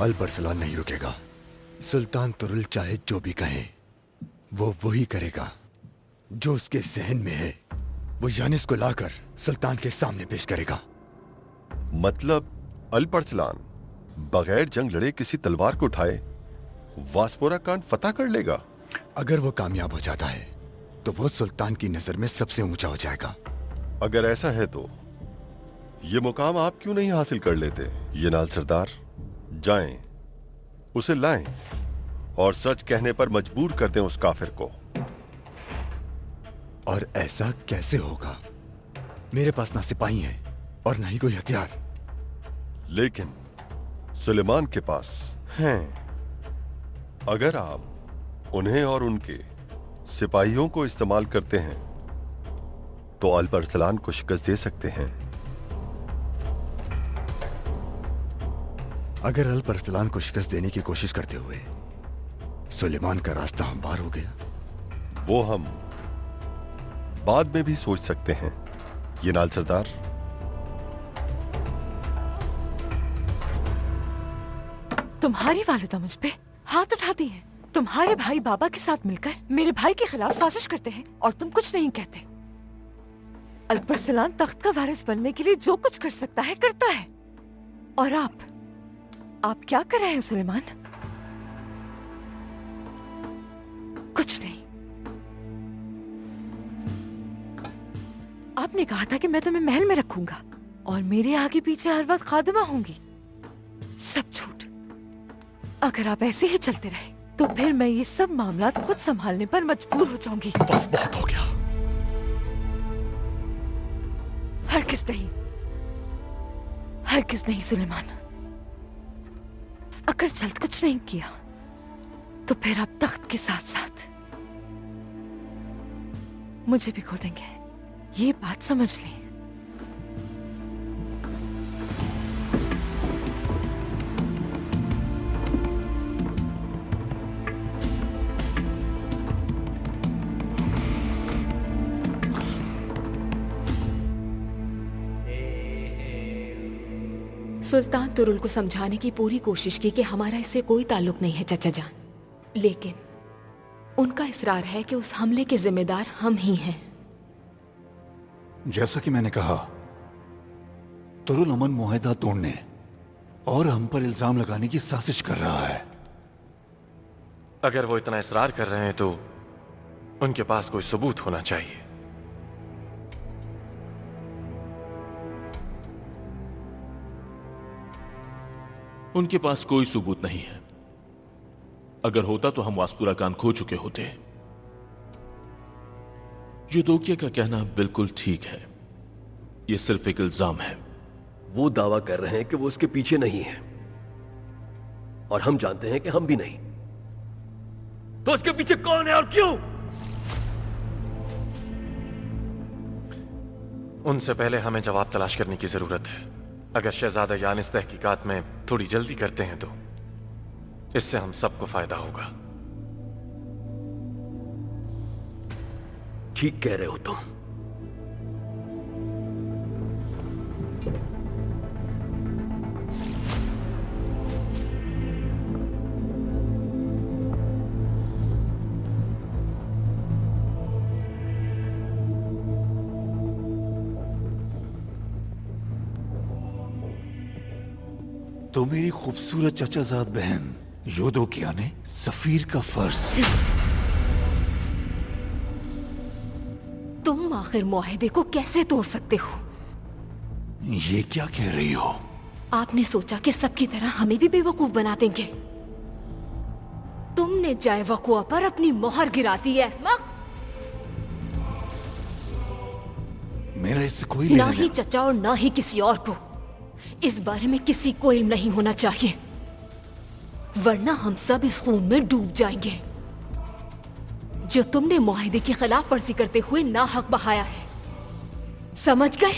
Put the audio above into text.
Alp Arslan नहीं रुकेगा। सुल्तान तुरुल चाहे जो भी कहे वो वही करेगा जो उसके जहन में है। वो यानिस को लाकर सुल्तान के सामने पेश करेगा। मतलब अल्परसलान बगैर जंग लड़े किसी तलवार को उठाए वास्पोरा कान फतह कर लेगा? अगर वो कामयाब हो जाता है तो वो सुल्तान की नजर में सबसे ऊंचा हो जाएगा। अगर ऐसा है तो ये मुकाम आप क्यों नहीं हासिल कर लेते? यनाल सरदार, जाएं, उसे लाएं और सच कहने पर मजबूर कर दें उस काफिर को। और ऐसा कैसे होगा? मेरे पास ना सिपाही हैं और ना ही कोई हथियार। लेकिन सुलेमान के पास हैं। अगर आप उन्हें और उनके सिपाहियों को इस्तेमाल करते हैं तो अल्परसलान को शिकस्त दे सकते हैं। अगर अल्परसलान को शिकस्त देने की कोशिश करते हुए सुलेमान का रास्ता हमवार हो गया, वो हम बाद में भी सोच सकते हैं। यनाल सरदार, तुम्हारी वालिदा मुझ पे हाथ उठाती है। तुम्हारे भाई बाबा के साथ मिलकर मेरे भाई के खिलाफ साजिश करते हैं और तुम कुछ नहीं कहते। अल्परसलान तख्त का वारिस बनने के लिए जो कुछ कर सकता है करता है। और आप क्या कर रहे हैं सुलेमान? कुछ नहीं। आपने कहा था कि मैं तुम्हें महल में रखूंगा और मेरे आगे पीछे हर वक्त खादिमा होंगी। सब झूठ। अगर आप ऐसे ही चलते रहे तो फिर मैं ये सब मामला खुद संभालने पर मजबूर हो जाऊंगी। बस बहुत हो गया। हरगिज़ नहीं, हरगिज़ नहीं सुलेमान। अगर जल्द कुछ नहीं किया तो फिर आप तख्त के साथ साथ मुझे भी खो देंगे। ये बात समझ लें। सुल्तान तुरुल को समझाने की पूरी कोशिश की कि हमारा इससे कोई ताल्लुक नहीं है चाचा जान, लेकिन उनका इसरार है कि उस हमले के जिम्मेदार हम ही हैं। जैसा कि मैंने कहा, तुरुल अमन मुआहदा तोड़ने और हम पर इल्जाम लगाने की साजिश कर रहा है। अगर वो इतना इसरार कर रहे हैं तो उनके पास कोई सबूत होना चाहिए। उनके पास कोई सबूत नहीं है। अगर होता तो हम वास्पुरा कान खो चुके होते। युदोकिया का कहना बिल्कुल ठीक है। यह सिर्फ एक इल्जाम है। वो दावा कर रहे हैं कि वो उसके पीछे नहीं है और हम जानते हैं कि हम भी नहीं। तो उसके पीछे कौन है और क्यों? उनसे पहले हमें जवाब तलाश करने की जरूरत है। अगर शहजादा यानिस तहकीकात में थोड़ी जल्दी करते हैं तो इससे हम सबको फायदा होगा। ठीक कह रहे हो तुम। तो मेरी खूबसूरत चचाजाद बहन युदोकिया ने सफीर का फर्ज। तुम आखिर मुआहदे को कैसे तोड़ सकते हो? ये क्या कह रही हो? आपने सोचा कि सबकी तरह हमें भी बेवकूफ बना देंगे। तुमने जाए वकुआ पर अपनी मोहर गिरा दी है। मेरा इससे कोई ना लेना ही चचा और ना ही किसी और को इस बारे में किसी को इल्म नहीं होना चाहिए, वरना हम सब इस खून में डूब जाएंगे जो तुमने मुआहदे की खिलाफ वर्जी करते हुए नाहक बहाया है। समझ गए?